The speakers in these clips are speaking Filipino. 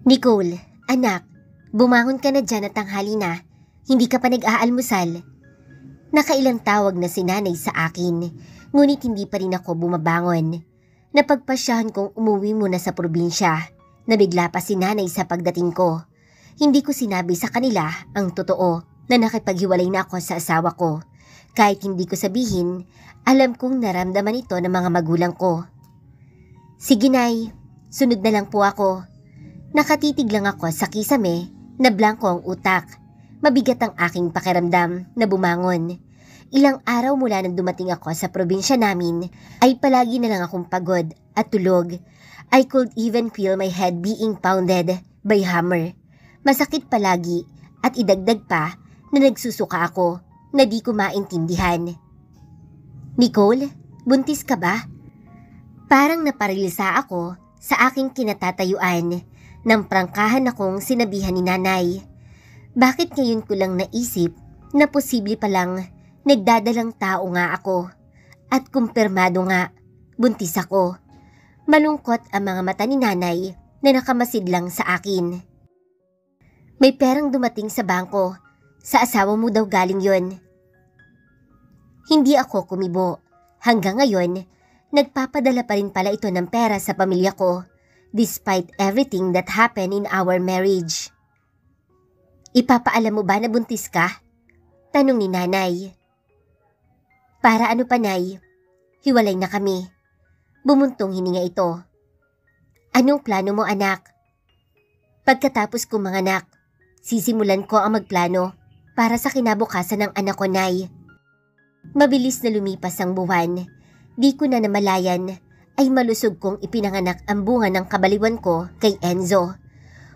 Nicole, anak, bumangon ka na dyan at tanghali na. Hindi ka pa nag-aalmusal. Nakailang tawag na si nanay sa akin, ngunit hindi pa rin ako bumabangon. Napagpasyahan kong umuwi muna sa probinsya. Nabigla pa si nanay sa pagdating ko. Hindi ko sinabi sa kanila ang totoo na nakipaghiwalay na ako sa asawa ko. Kahit hindi ko sabihin, alam kong naramdaman ito ng mga magulang ko. Sige nay, sunod na lang po ako. Nakatitig lang ako sa kisame na blanko ang utak. Mabigat ang aking pakiramdam na bumangon. Ilang araw mula nang dumating ako sa probinsya namin ay palagi na lang akong pagod at tulog. I could even feel my head being pounded by hammer. Masakit palagi at idagdag pa na nagsusuka ako na di ko maintindihan. Nicole, buntis ka ba? Parang naparilisa ako sa aking kinatatayuan nang prangkahan akong sinabihan ni nanay. Bakit ngayon ko lang naisip na posible palang nagdadalang tao nga ako at kumpirmado nga, buntis ako. Malungkot ang mga mata ni nanay na nakamasid lang sa akin. May perang dumating sa bangko, sa asawa mo daw galing yon. Hindi ako kumibo. Hanggang ngayon, nagpapadala pa rin pala ito ng pera sa pamilya ko despite everything that happened in our marriage. Ipapaalam mo ba na buntis ka? Tanong ni nanay. Para ano pa nay? Hiwalay na kami. Bumuntong hininga ito. Anong plano mo anak? Pagkatapos kong manganak, sisimulan ko ang magplano para sa kinabukasan ng anak ko nay. Mabilis na lumipas ang buwan. Di ko na namalayan ay malusog kong ipinanganak ang bunga ng kabaliwan ko kay Enzo.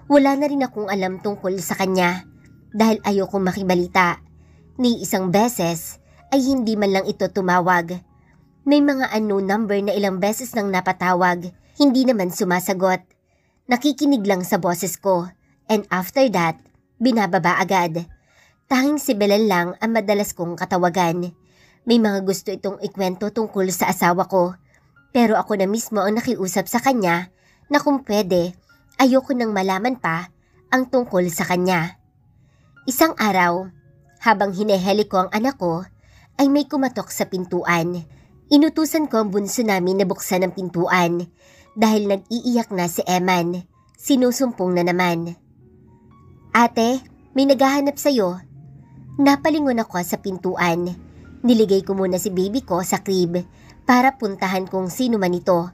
Wala na rin akong alam tungkol sa kanya dahil ayokong makibalita. Ni isang beses ay hindi man lang ito tumawag. May mga unknown number na ilang beses nang napatawag, hindi naman sumasagot. Nakikinig lang sa boses ko and after that, binababa agad. Tanging si Belen lang ang madalas kong katawagan. May mga gusto itong ikwento tungkol sa asawa ko. Pero ako na mismo ang nakiusap sa kanya na kung pwede, ayoko nang malaman pa ang tungkol sa kanya. Isang araw, habang hineheli ko ang anak ko, ay may kumatok sa pintuan. Inutusan ko ang bunso namin na buksan ang pintuan dahil nag-iiyak na si Eman. Sinusumpong na naman. Ate, may naghahanap sa'yo. Napalingon ako sa pintuan. Niligay ko muna si baby ko sa crib para puntahan kung sino man ito.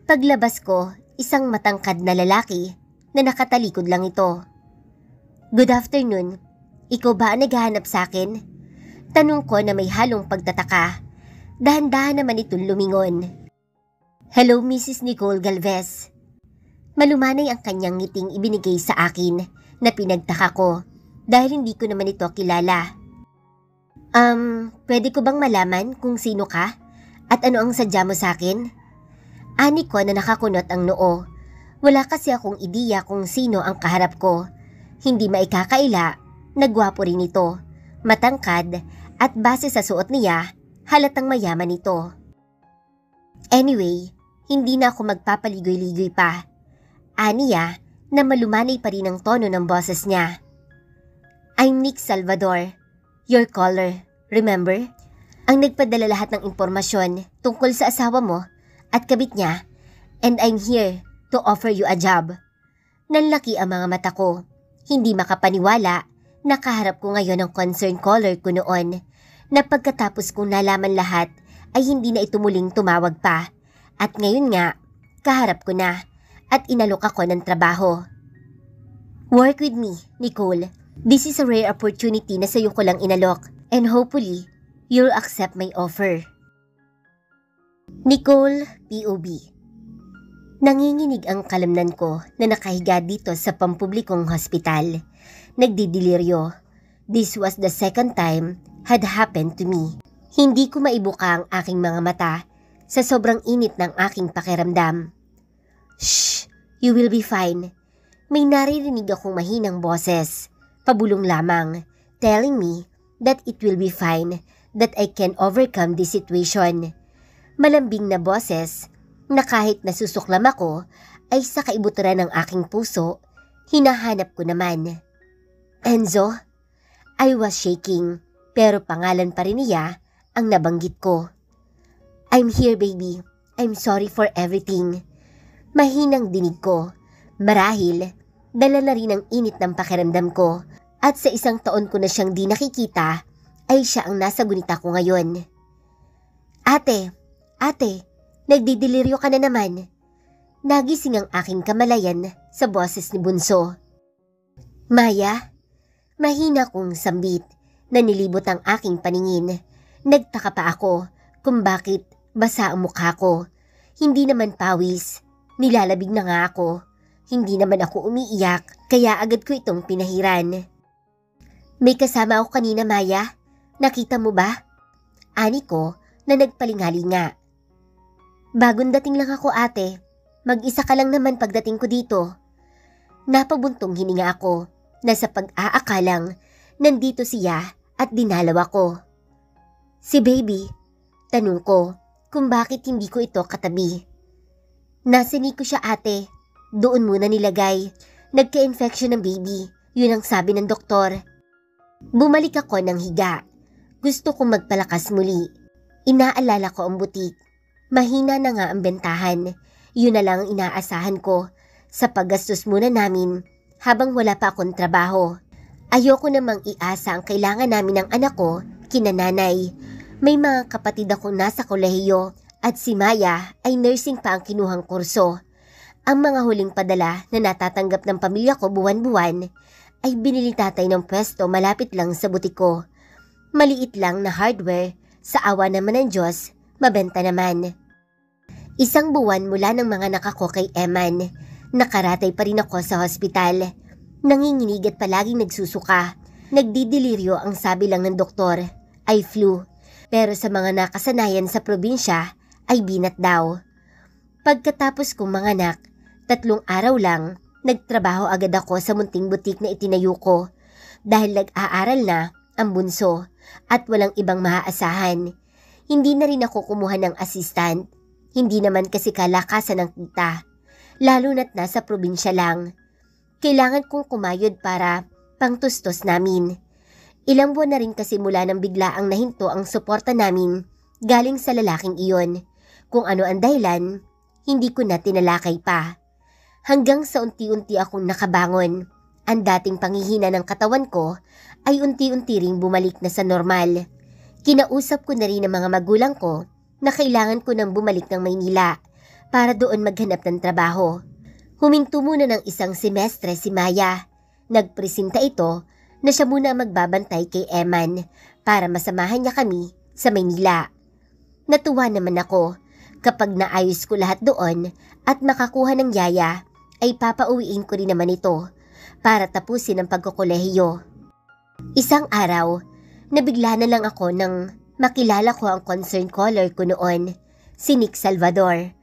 Paglabas ko, isang matangkad na lalaki na nakatalikod lang ito. Good afternoon. Ikaw ba ang naghahanap sa akin? Tanong ko na may halong pagtataka. Dahan-dahan naman itong lumingon. Hello, Mrs. Nicole Galvez. Malumanay ang kanyang ngiting ibinigay sa akin na pinagtaka ko dahil hindi ko naman ito kilala. Pwede ko bang malaman kung sino ka? At ano ang sadya mo sa akin? Ani ko na nakakunot ang noo. Wala kasi akong ideya kung sino ang kaharap ko. Hindi maikakaila, nagwapo rin ito, matangkad at base sa suot niya, halatang mayaman ito. Anyway, hindi na ako magpapaligoy-ligoy pa. Aniya na malumanay pa rin ang tono ng boses niya. I'm Nick Salvador, your caller, remember? Ang nagpadala lahat ng impormasyon tungkol sa asawa mo at kabit niya, and I'm here to offer you a job. Nanlaki ang mga mata ko, hindi makapaniwala na kaharap ko ngayon ang concerned caller ko noon, na pagkatapos kong nalaman lahat ay hindi na ito muling tumawag pa, at ngayon nga, kaharap ko na at inalok ako ng trabaho. Work with me, Nicole. This is a rare opportunity na sa'yo ko lang inalok, and hopefully, you'll accept my offer. Nicole, POB. Nanginginig ang kalamnan ko na nakahiga dito sa pampublikong hospital. Nagdidiliryo. This was the second time had happened to me. Hindi ko maibuka ang aking mga mata sa sobrang init ng aking pakiramdam. Shh! You will be fine. May naririnig akong mahinang boses, pabulong lamang, telling me that it will be fine, that I can overcome this situation. Malambing na boses na kahit nasusuklam ako ay sa kaibuturan ng aking puso, Hinahanap ko naman. Enzo? I was shaking, pero pangalan pa rin niya ang nabanggit ko. I'm here, baby. I'm sorry for everything. Mahinang dinig ko. Marahil, dala na rin ang init ng pakiramdam ko at sa isang taon ko na siyang di nakikita, ay siya ang nasa gunita ko ngayon. Ate, nagdidelirio ka na naman. Nagising ang aking kamalayan sa boses ni Bunso. Maya? Mahina kong sambit na nilibot ang aking paningin. Nagtaka pa ako kung bakit basa ang mukha ko. Hindi naman pawis. Nilalabig na nga ako. Hindi naman ako umiiyak kaya agad ko itong pinahiran. May kasama ako kanina, Maya. Nakita mo ba? Ani ko na nagpalingali-nga. Bagong dating lang ako, ate. Mag-isa ka lang naman pagdating ko dito. Napabuntong hininga ako na sa pag-aakalang nandito siya at dinalaw ako. Si baby, tanong ko kung bakit hindi ko ito katabi. Nasini ko siya, ate. Doon muna nilagay. Nagka-infection ng baby. Yun ang sabi ng doktor. Bumalik ako ng higa. Gusto kong magpalakas muli. Inaalala ko ang butik. Mahina na nga ang bentahan. Yun na lang ang inaasahan ko sa paggastos muna namin habang wala pa akong trabaho. Ayoko namang iasa ang kailangan namin ng anak ko kina nanay. May mga kapatid akong nasa kolehiyo at si Maya ay nursing pa ang kinuhang kurso. Ang mga huling padala na natatanggap ng pamilya ko buwan-buwan ay binili tatay ng pwesto malapit lang sa butik ko. Maliit lang na hardware, sa awa naman ng Diyos, mabenta naman. Isang buwan mula ng mga anak ko kay Eman, nakaratay pa rin ako sa hospital. Nanginginig at palaging nagsusuka. Nagdidelirio ang sabi lang ng doktor ay flu. Pero sa mga nakasanayan sa probinsya ay binat daw. Pagkatapos kong manganak, 3 araw lang, nagtrabaho agad ako sa munting butik na itinayo ko. Dahil nag-aaral na ang bunso at walang ibang maaasahan. Hindi na rin ako kumuha ng assistant. Hindi naman kasi kalakasan ng kita, lalo na't nasa probinsya lang. Kailangan kong kumayod para pangtustos namin. Ilang buwan na rin kasi mula nang biglaang nahinto ang suporta namin galing sa lalaking iyon. Kung ano ang dahilan, hindi ko na tinalakay pa. Hanggang sa unti-unti akong nakabangon, ang dating panghihina ng katawan ko ay unti-unti ring bumalik na sa normal. Kinausap ko na rin ang mga magulang ko na kailangan ko nang bumalik ng Maynila para doon maghanap ng trabaho. Huminto muna ng 1 semestre si Maya. Nagpresenta ito na siya muna magbabantay kay Eman para masamahan niya kami sa Maynila. Natuwa naman ako. Kapag naayos ko lahat doon at makakuha ng yaya, ay papauwiin ko rin naman ito para tapusin ang pagkukolehiyo. Isang araw, nabigla na lang ako nang makilala ko ang concern caller ko noon, si Nick Salvador.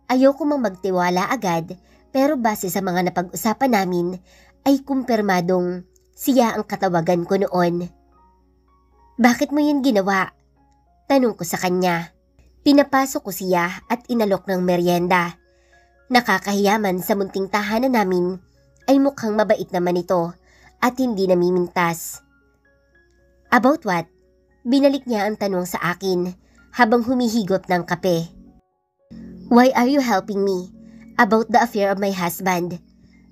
Ayoko mang magtiwala agad pero base sa mga napag-usapan namin ay kumpirmadong siya ang katawagan ko noon. Bakit mo yun ginawa? Tanong ko sa kanya. Pinapasok ko siya at inalok ng merienda. Nakakahiyaman sa munting tahanan namin ay mukhang mabait naman ito at hindi namimintas. About what? Binalik niya ang tanong sa akin habang humihigop ng kape. Why are you helping me? About the affair of my husband.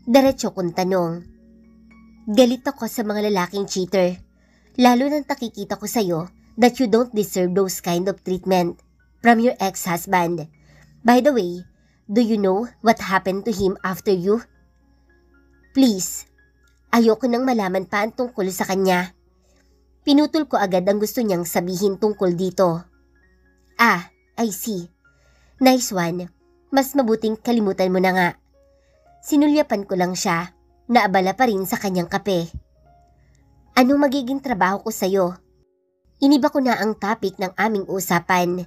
Diretso kong tanong. Galit ako sa mga lalaking cheater. Lalo nang nakikita ko sa'yo that you don't deserve those kind of treatment from your ex-husband. By the way, do you know what happened to him after you? Please, ayoko nang malaman pa ang tungkol sa kanya. Pinutol ko agad ang gusto niyang sabihin tungkol dito. Ah, I see. Nice one. Mas mabuting kalimutan mo na nga. Sinulyapan ko lang siya, naabala pa rin sa kanyang kape. Anong magiging trabaho ko sa'yo? Iniba ko na ang topic ng aming usapan.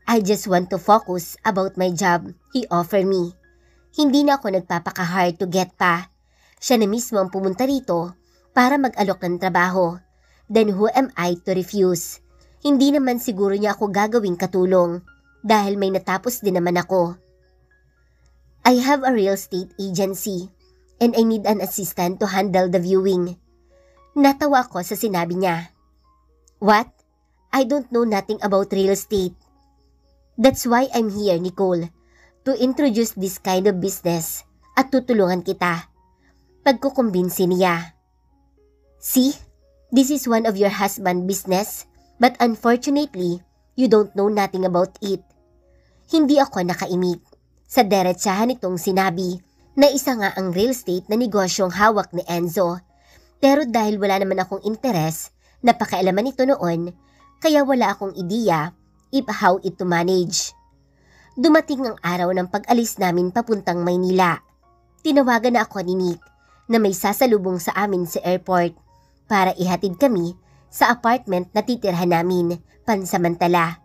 I just want to focus about my job he offered me. Hindi na ako nagpapaka-hard to get pa. Siya na mismo ang pumunta rito para mag-alok ng trabaho. Then who am I to refuse? Hindi naman siguro niya ako gagawing katulong dahil may natapos din naman ako. I have a real estate agency and I need an assistant to handle the viewing. Natawa ako sa sinabi niya. What? I don't know nothing about real estate. That's why I'm here, Nicole, to introduce this kind of business at tutulungan kita. Pagkukumbinsi niya. See, this is one of your husband business, but unfortunately, you don't know nothing about it. Hindi ako nakaimik. Sa derechahan itong sinabi na isa nga ang real estate na negosyong hawak ni Enzo. Pero dahil wala naman akong interes na pakialaman ito noon, kaya wala akong ideya if how it to manage. Dumating ang araw ng pag-alis namin papuntang Maynila. Tinawagan na ako ni Nick na may sasalubong sa amin sa airport para ihatid kami sa apartment na titirhan namin pansamantala.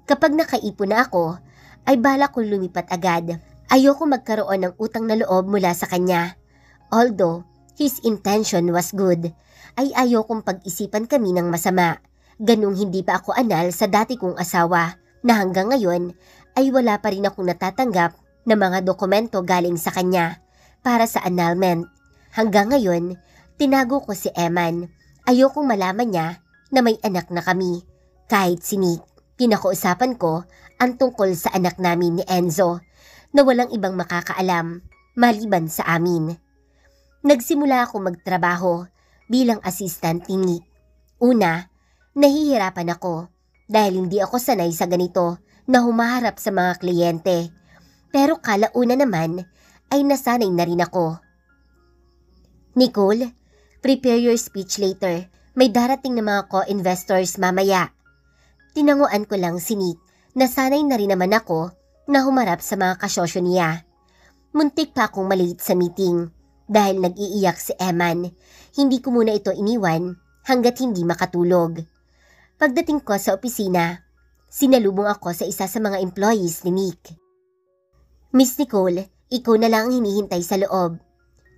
Kapag nakaipon na ako, ay balak kong lumipat agad. Ayoko magkaroon ng utang na loob mula sa kanya. Although his intention was good, ay ayokong pag-isipan kami ng masama. Ganung hindi pa ako anal sa dati kong asawa na hanggang ngayon ay wala pa rin akong natatanggap na mga dokumento galing sa kanya para sa annulment. Hanggang ngayon, tinago ko si Eman. Ayokong malaman niya na may anak na kami. Kahit si Nick, pinakausapan ko ang tungkol sa anak namin ni Enzo na walang ibang makakaalam maliban sa amin. Nagsimula akong magtrabaho bilang assistant ni Nick. Una, nahihirapan ako dahil hindi ako sanay sa ganito na humaharap sa mga kliyente. Pero kalauna naman ay nasanay na rin ako. Nicole, prepare your speech later. May darating na mga co-investors mamaya. Tinanguan ko lang si Nick na sanay na rin naman ako na humarap sa mga kasosyo niya. Muntik pa akong malate sa meeting dahil nag-iiyak si Eman. Hindi ko muna ito iniwan hanggat hindi makatulog. Pagdating ko sa opisina, sinalubong ako sa isa sa mga employees ni Nick. Miss Nicole, ikaw na lang ang hinihintay sa loob.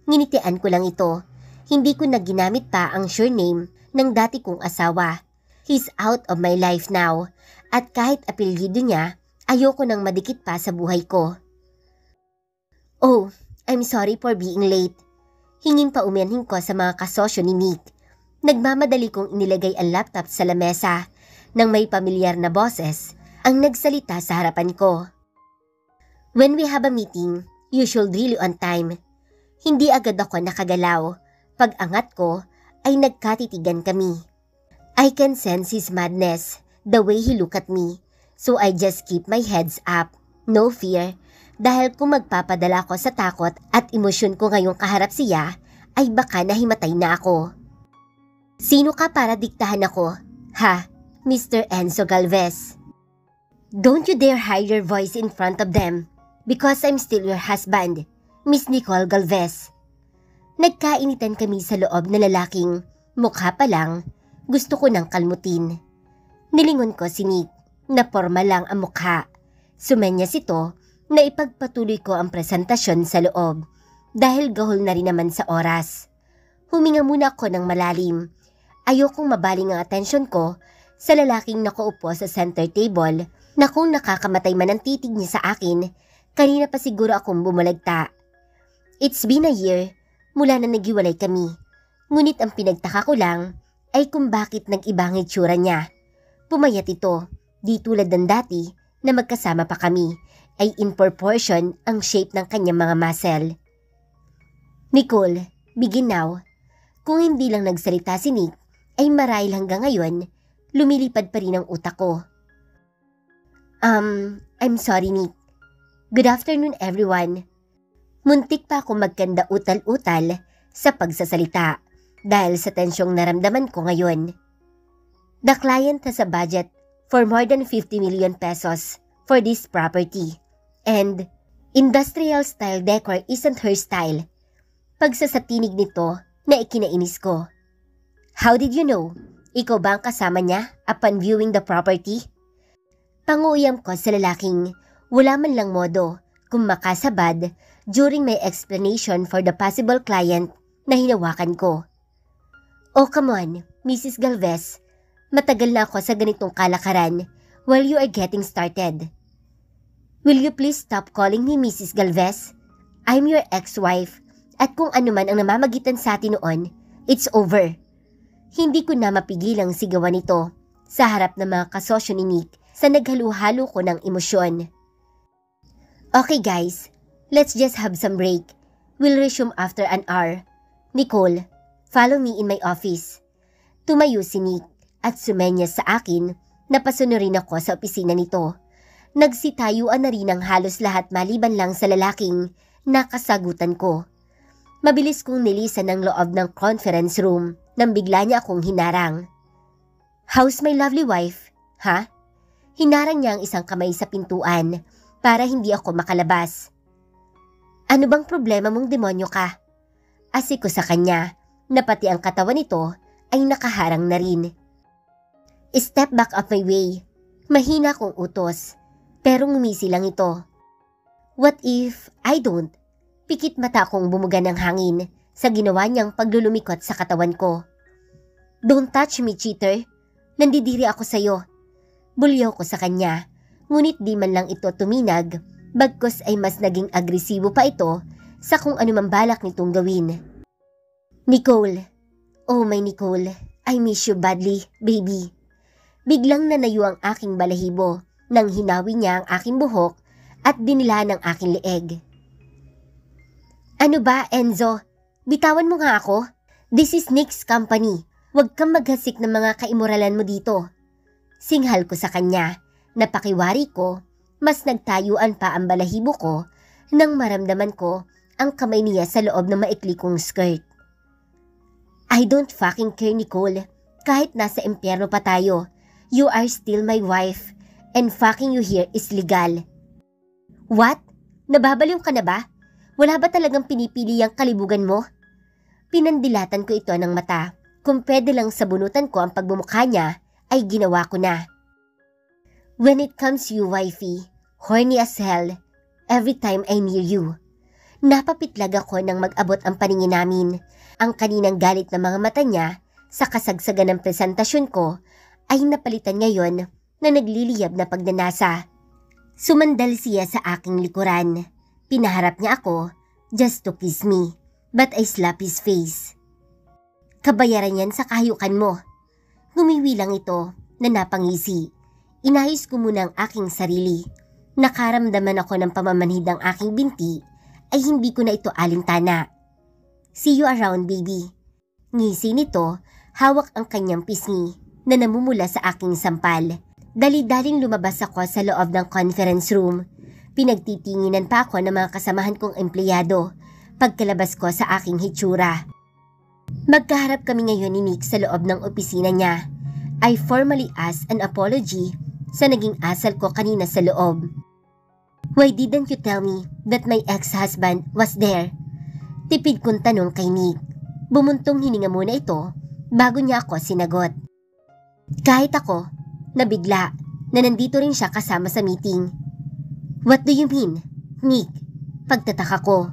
Nginitian ko lang ito. Hindi ko na ginamit pa ang surname ng dati kong asawa. He's out of my life now at kahit apelyido niya, ayoko nang madikit pa sa buhay ko. Oh, I'm sorry for being late. Hinging paumanhin ko sa mga kasosyo ni Nick. Nagmamadali kong inilagay ang laptop sa lamesa nang may pamilyar na boses ang nagsalita sa harapan ko. When we have a meeting, you should really on time. Hindi agad ako nakagalaw. Pag-angat ko ay nagkatitigan kami. I can sense his madness, the way he look at me. So I just keep my heads up, no fear. Dahil kung magpapadala ko sa takot at emosyon ko ngayong kaharap siya, ay baka nahimatay na ako. Sino ka para diktahan ako? Ha, Mr. Enzo Galvez. Don't you dare hide your voice in front of them because I'm still your husband, Miss Nicole Galvez. Nagkainitan kami sa loob na lalaking mukha pa lang gusto ko nang kalmutin. Nilingon ko si Nick na porma lang ang mukha. Sumenyas ito na ipagpatuloy ko ang presentasyon sa loob dahil gahol na rin naman sa oras. Huminga muna ako ng malalim. Ayokong mabaling ang atensyon ko sa lalaking nakaupo sa center table na kung nakakamatay man ang titig niya sa akin, kanina pa siguro akong bumulagta. It's been a year mula na naghiwalay kami. Ngunit ang pinagtaka ko lang ay kung bakit nag-iba ang itsura niya. Pumayat ito, di tulad ng dati na magkasama pa kami, ay in proportion ang shape ng kanyang mga muscle. Nicole, begin now. Kung hindi lang nagsalita si Nick, ay marahil hanggang ngayon, lumilipad pa rin ang utak ko. I'm sorry Nick. Good afternoon everyone. Muntik pa akong magkanda utal-utal sa pagsasalita dahil sa tensyong naramdaman ko ngayon. The client has a budget for more than 50 million pesos for this property and industrial style decor isn't her style. Pagsasatinig nito na ikinainis ko. How did you know? Ikaw ba ang kasama niya upon viewing the property? Panguyam ko sa lalaking wala man lang modo kung makasabad during my explanation for the possible client na hinawakan ko. Oh come on, Mrs. Galvez. Matagal na ako sa ganitong kalakaran while you are getting started. Will you please stop calling me Mrs. Galvez? I'm your ex-wife At kung ano man ang namamagitan sa atin noon, it's over. Hindi ko na mapigilang sigawan ito sa harap ng mga kasosyo ni Nick sa naghalo-halo ko ng emosyon. Okay guys, let's just have some break. We'll resume after an hour. Nicole, follow me in my office. Tumayo si Nick at sumenyas sa akin na pasunurin ako sa opisina nito. Nagsitayuan na rin ang halos lahat maliban lang sa lalaking nakasagutan ko. Mabilis kong nilisan ang loob ng conference room nang bigla niya akong hinarang. How's my lovely wife? Ha? Hinarang niya ang isang kamay sa pintuan para hindi ako makalabas. Ano bang problema mong demonyo ka? Asik ko sa kanya na pati ang katawan nito ay nakaharang na rin. Step back of my way. Mahina kong utos, pero ngumisi lang ito. What if I don't? Pikit mata kong bumuga ng hangin sa ginawa niyang paglulumikot sa katawan ko. Don't touch me, cheater. Nandidiri ako sa'yo. Bulyaw ko sa kanya, ngunit di man lang ito tuminag, bagkus ay mas naging agresibo pa ito sa kung ano man balak nitong gawin. Nicole. Oh my Nicole, I miss you badly, baby. Biglang nanayo ang aking balahibo nang hinawi niya ang aking buhok at dinila ng aking leeg. Ano ba, Enzo? Bitawan mo nga ako. This is Nick's company. Huwag kang maghasik ng mga kaimoralan mo dito. Singhal ko sa kanya. Napakiwari ko, mas nagtayuan pa ang balahibo ko nang maramdaman ko ang kamay niya sa loob ng maikli kong skirt. I don't fucking care, Nicole. Kahit nasa impyerno pa tayo, you are still my wife and fucking you here is legal. What? Nababaliw ka na ba? Wala ba talagang pinipili ang kalibugan mo? Pinandilatan ko ito ng mata. Kung pwede lang sabunutan ko ang pagbumukha niya, ay ginawa ko na. When it comes you, wifey, horny as hell, every time I'm near you. Napapitlag ako nang mag-abot ang paningin namin. Ang kaninang galit na mga mata niya sa kasagsagan ng presentasyon ko ay napalitan ngayon na nagliliyab na pagnanasa. Sumandal siya sa aking likuran. Pinaharap niya ako just to kiss me, but I slap his face. Kabayaran yan sa kahayukan mo. Ngumiwi lang ito na napangisi. Inayos ko muna ang aking sarili. Nakaramdaman ako ng pamamanhid ng aking binti ay hindi ko na ito alintana. See you around, baby. Ngisi nito, hawak ang kanyang pisngi na namumula sa aking sampal. Dali-daling lumabas ako sa loob ng conference room. Pinagtitinginan pa ako ng mga kasamahan kong empleyado pagkalabas ko sa aking hitsura. Magkaharap kami ngayon ni Nick sa loob ng opisina niya. I formally asked an apology sa naging asal ko kanina sa loob. Why didn't you tell me that my ex-husband was there? Tipid kong tanong kay Nick. Bumuntong hininga muna ito bago niya ako sinagot. Kahit ako, nabigla na nandito rin siya kasama sa meeting. What do you mean, Nick? Pagtataka ko.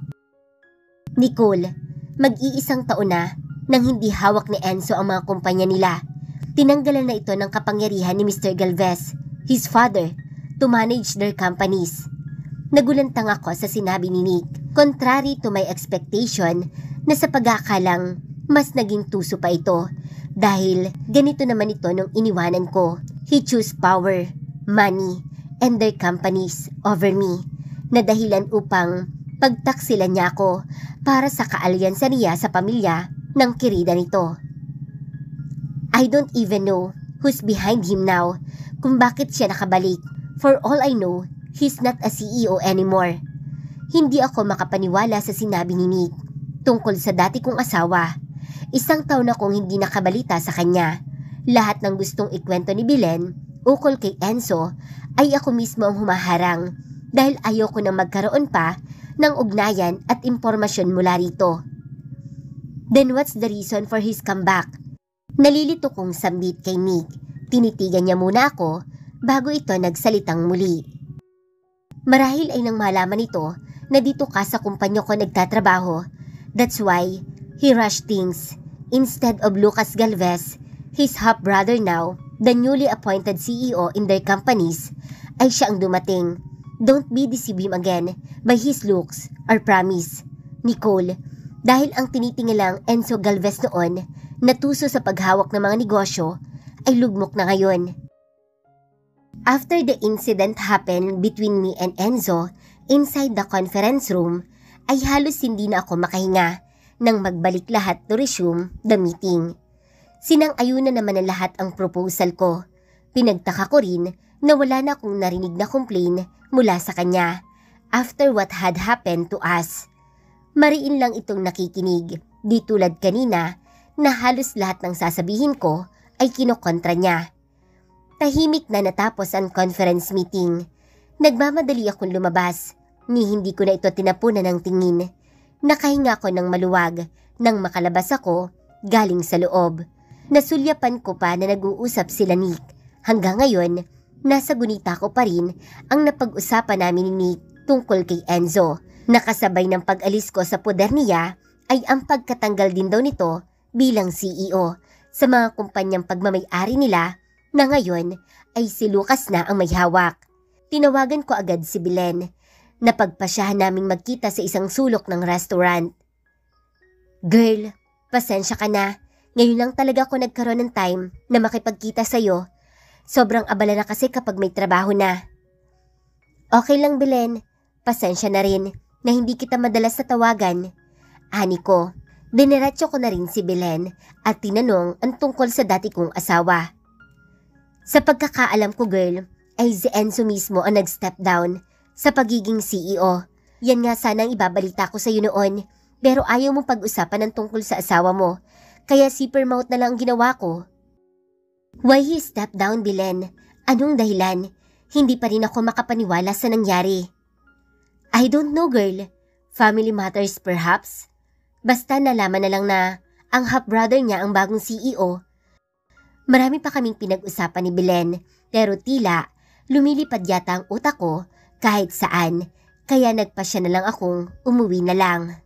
Nicole, mag-iisang taon na nang hindi hawak ni Enzo ang mga kumpanya nila. Tinanggalan na ito ng kapangyarihan ni Mr. Galvez, his father, to manage their companies. Nagulantang ako sa sinabi ni Nick, contrary to my expectation na sa pag-aakalang mas naging tuso pa ito dahil ganito naman ito nung iniwanan ko. He chose power, money, and their companies over me na dahilan upang pagtaksilan niya ako para sa kaalyansa niya sa pamilya ng kirida nito. I don't even know who's behind him now, kung bakit siya nakabalik. For all I know, he's not a CEO anymore. Hindi ako makapaniwala sa sinabi ni Nick tungkol sa dati kong asawa. Isang taon akong hindi nakabalita sa kanya. Lahat ng gustong ikwento ni Belen ukol kay Enzo ay ako mismo ang humaharang dahil ayoko nang magkaroon pa ng ugnayan at impormasyon mula rito. Then what's the reason for his comeback? Nalilito kong sambit kay Nick. Tinitigan niya muna ako bago ito nagsalitang muli. Marahil ay nang malaman ito na dito ka sa kumpanya ko nagtatrabaho. That's why he rushed things. Instead of Lucas Galvez, his half-brother now, the newly appointed CEO in their companies, ay siya ang dumating. Don't be deceived him again by his looks or promise. Nicole, Dahil ang tinitingilang Enzo Galvez noon na tuso sa paghawak ng mga negosyo ay lugmok na ngayon. After the incident happened between me and Enzo inside the conference room, ay halos hindi na ako makahinga nang magbalik lahat to resume the meeting. Sinang-ayunan naman na lahat ang proposal ko. Pinagtaka ko rin na wala na akong narinig na complain mula sa kanya after what had happened to us. Mariin lang itong nakikinig, di tulad kanina na halos lahat ng sasabihin ko ay kinokontra niya. Tahimik na natapos ang conference meeting. Nagmamadali akong lumabas, ni hindi ko na ito tinapunan ng tingin. Nakahinga ko ng maluwag nang makalabas ako galing sa loob. Nasulyapan ko pa na nag-uusap sila Nick. Hanggang ngayon, nasa gunita ko pa rin ang napag-usapan namin ni Nick tungkol kay Enzo. Nakasabay ng pag-alis ko sa poder niya ay ang pagkatanggal din daw nito bilang CEO sa mga kumpanyang pagmamay-ari nila na ngayon ay si Lucas na ang may hawak. Tinawagan ko agad si Belen. Napagpasyahan naming magkita sa isang sulok ng restaurant. Girl, pasensya ka na. Ngayon lang talaga ako nagkaroon ng time na makipagkita sa'yo. Sobrang abala na kasi kapag may trabaho na. Okay lang Belen, pasensya na rin na hindi kita madalas natawagan. Ani ko, dineratso ko na rin si Belen at tinanong ang tungkol sa dati kong asawa. Sa pagkakaalam ko girl, ay si Enzo mismo ang nag-step down sa pagiging CEO. Yan nga sana ang ibabalita ko sa iyo noon, pero ayaw mong pag-usapan ng tungkol sa asawa mo, kaya zipper mouth na lang ang ginawa ko. Why he stepped down, Belen? Anong dahilan? Hindi pa rin ako makapaniwala sa nangyari. I don't know girl. Family matters perhaps. Basta nalaman na lang na ang half-brother niya ang bagong CEO. Marami pa kaming pinag-usapan ni Belen, pero tila lumilipad yata ang utak ko kahit saan, kaya nagpasya na lang akong umuwi na lang.